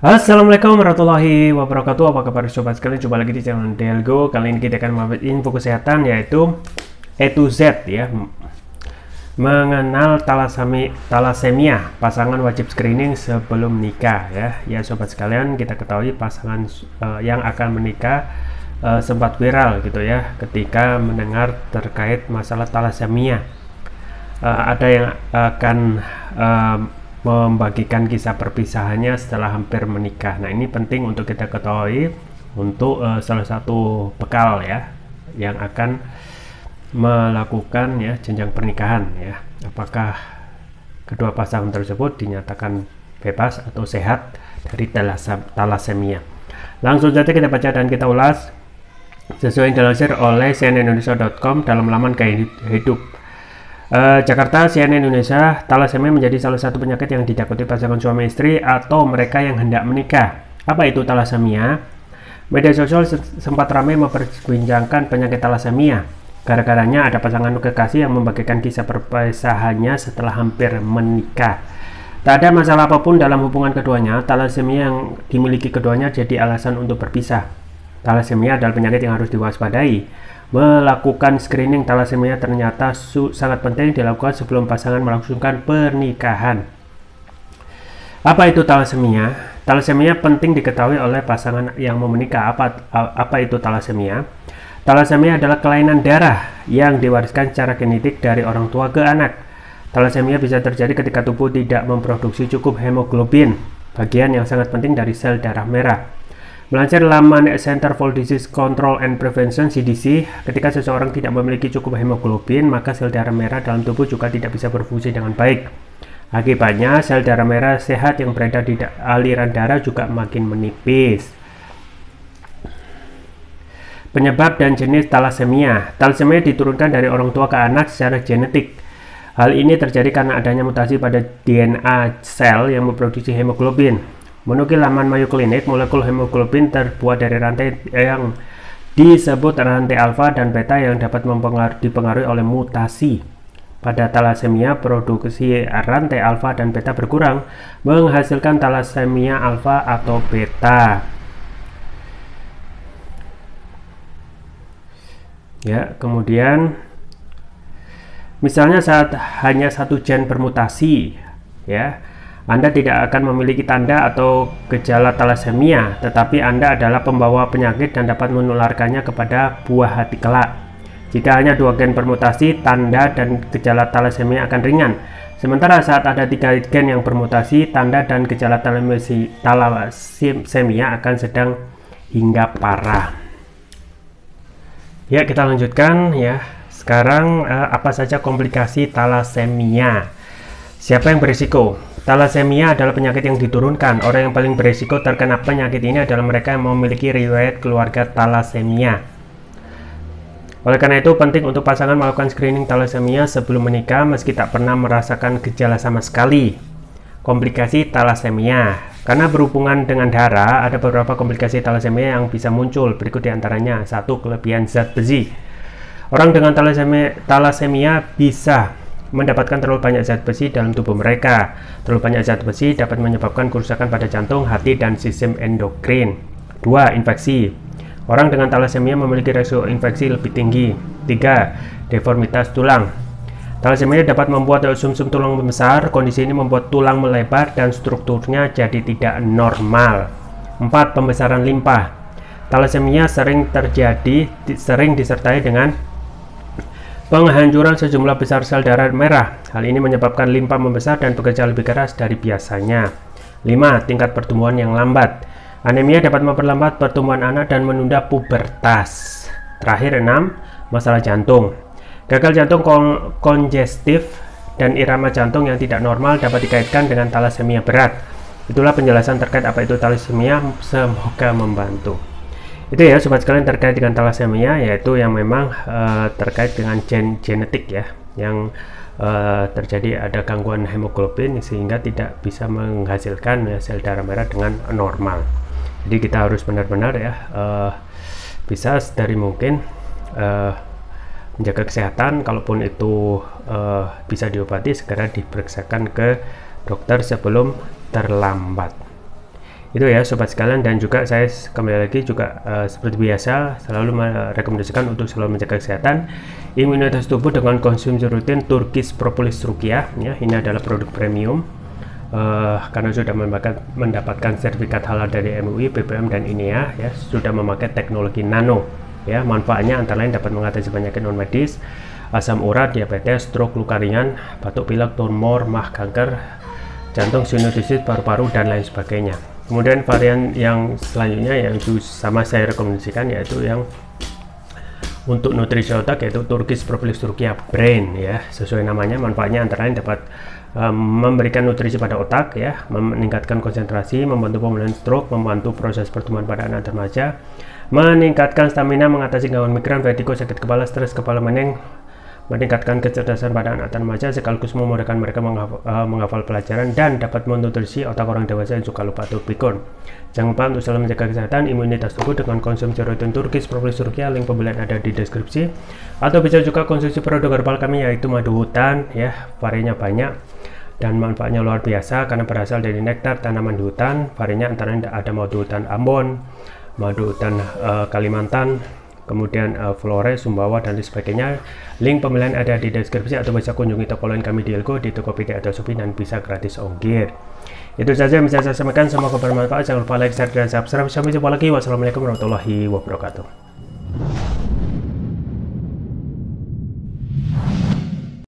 Assalamualaikum warahmatullahi wabarakatuh. Apa kabar sobat sekalian? Jumpa lagi di channel Delgo. Kali ini kita akan membahas info kesehatan, yaitu E to Z ya. Mengenal talasemia, pasangan wajib screening sebelum nikah ya. Ya sobat sekalian, kita ketahui pasangan yang akan menikah sempat viral gitu ya ketika mendengar terkait masalah talasemia. Ada yang akan membagikan kisah perpisahannya setelah hampir menikah. Nah, ini penting untuk kita ketahui untuk salah satu bekal ya yang akan melakukan ya jenjang pernikahan ya. Apakah kedua pasangan tersebut dinyatakan bebas atau sehat dari talasemia? Langsung saja kita baca dan kita ulas sesuai yang dilansir oleh cnnindonesia.com dalam laman Gaya Hidup. Jakarta, CNN Indonesia. Talasemia menjadi salah satu penyakit yang ditakuti pasangan suami istri atau mereka yang hendak menikah. Apa itu talasemia? Media sosial sempat ramai memperbincangkan penyakit talasemia. Gara-garanya ada pasangan kekasih yang membagikan kisah perpisahannya setelah hampir menikah. Tak ada masalah apapun dalam hubungan keduanya. Talasemia yang dimiliki keduanya jadi alasan untuk berpisah. Talasemia adalah penyakit yang harus diwaspadai. Melakukan screening talasemia ternyata sangat penting dilakukan sebelum pasangan melangsungkan pernikahan. Apa itu talasemia? Talasemia penting diketahui oleh pasangan yang mau menikah. Apa itu talasemia? Talasemia adalah kelainan darah yang diwariskan secara genetik dari orang tua ke anak. Talasemia bisa terjadi ketika tubuh tidak memproduksi cukup hemoglobin, bagian yang sangat penting dari sel darah merah. Melansir laman Center for Disease Control and Prevention (CDC), ketika seseorang tidak memiliki cukup hemoglobin, maka sel darah merah dalam tubuh juga tidak bisa berfungsi dengan baik. Akibatnya, sel darah merah sehat yang beredar di aliran darah juga makin menipis. Penyebab dan jenis talasemia. Talasemia diturunkan dari orang tua ke anak secara genetik. Hal ini terjadi karena adanya mutasi pada DNA sel yang memproduksi hemoglobin. Menukil laman Mayo Clinic, molekul hemoglobin terbuat dari rantai yang disebut rantai alfa dan beta yang dapat dipengaruhi oleh mutasi. Pada talasemia, produksi rantai alfa dan beta berkurang, menghasilkan talasemia alfa atau beta. Ya, kemudian misalnya saat hanya satu gen bermutasi, ya, Anda tidak akan memiliki tanda atau gejala talasemia, tetapi Anda adalah pembawa penyakit dan dapat menularkannya kepada buah hati kelak. Jika hanya 2 gen bermutasi, tanda dan gejala talasemia akan ringan. Sementara saat ada 3 gen yang bermutasi, tanda dan gejala talasemia akan sedang hingga parah. Ya, kita lanjutkan ya. Sekarang apa saja komplikasi talasemia? Siapa yang berisiko? Talasemia adalah penyakit yang diturunkan. Orang yang paling berisiko terkena penyakit ini adalah mereka yang memiliki riwayat keluarga talasemia. Oleh karena itu, penting untuk pasangan melakukan screening talasemia sebelum menikah meski tak pernah merasakan gejala sama sekali. Komplikasi talasemia. Karena berhubungan dengan darah, ada beberapa komplikasi talasemia yang bisa muncul. Berikut diantaranya. 1. Kelebihan zat besi. Orang dengan talasemia bisa mendapatkan terlalu banyak zat besi dalam tubuh mereka. Terlalu banyak zat besi dapat menyebabkan kerusakan pada jantung, hati, dan sistem endokrin. 2. Infeksi. Orang dengan talasemia memiliki resiko infeksi lebih tinggi. 3. Deformitas tulang. Talasemia dapat membuat sumsum tulang membesar. Kondisi ini membuat tulang melebar dan strukturnya jadi tidak normal. 4. Pembesaran limpa. Talasemia sering disertai dengan penghancuran sejumlah besar sel darah merah. Hal ini menyebabkan limpa membesar dan bekerja lebih keras dari biasanya. 5. Tingkat pertumbuhan yang lambat. Anemia dapat memperlambat pertumbuhan anak dan menunda pubertas. Terakhir 6. Masalah jantung. Gagal jantung kongestif dan irama jantung yang tidak normal dapat dikaitkan dengan talasemia berat. Itulah penjelasan terkait apa itu talasemia. Semoga membantu. Itu ya sobat sekalian terkait dengan talasemia, yaitu yang memang terkait dengan genetik ya, yang terjadi ada gangguan hemoglobin sehingga tidak bisa menghasilkan sel darah merah dengan normal. Jadi kita harus benar-benar ya bisa sedari mungkin menjaga kesehatan. Kalaupun itu bisa diobati, segera diperiksakan ke dokter sebelum terlambat. Itu ya sobat sekalian, dan juga saya kembali lagi juga seperti biasa selalu merekomendasikan untuk selalu menjaga kesehatan imunitas tubuh dengan konsumsi rutin Turkish Propolis Ruqyah ya. Ini adalah produk premium karena sudah mendapatkan sertifikat halal dari MUI, BPOM dan INEA ya, sudah memakai teknologi nano ya. Manfaatnya antara lain dapat mengatasi penyakit non medis, asam urat, diabetes, stroke, luka ringan, batuk pilek, tumor, mah, kanker jantung, sinusitis, paru-paru dan lain sebagainya. Kemudian varian yang selanjutnya yang sama saya rekomendasikan yaitu yang untuk nutrisi otak, yaitu Turkish Propolis Ruqyah Brain ya. Sesuai namanya, manfaatnya antara lain dapat memberikan nutrisi pada otak ya, meningkatkan konsentrasi, membantu pemulihan stroke, membantu proses pertumbuhan pada anak remaja, meningkatkan stamina, mengatasi gangguan migrain, vertigo, sakit kepala, stres, kepala pening, meningkatkan kecerdasan pada anak remaja, sekaligus memudahkan mereka menghafal pelajaran, dan dapat menutrisi otak orang dewasa yang suka lupa atau pikun. Jangan lupa untuk selalu menjaga kesehatan imunitas tubuh dengan konsumsi rutin Turkish Propolis Ruqyah. Link pembelian ada di deskripsi, atau bisa juga konsumsi produk herbal kami yaitu madu hutan ya. Variannya banyak dan manfaatnya luar biasa karena berasal dari nektar tanaman di hutan. Variannya antara ada madu hutan Ambon, madu hutan Kalimantan, kemudian Flores, Sumbawa dan lain sebagainya. Link pembelian ada di deskripsi, atau bisa kunjungi toko lain kami di Elgo, di Tokopedia atau Shopee, dan bisa gratis ongkir. Itu saja yang bisa saya sampaikan, semoga bermanfaat. Jangan lupa like, share dan subscribe. Sampai jumpa lagi. Wassalamualaikum warahmatullahi wabarakatuh.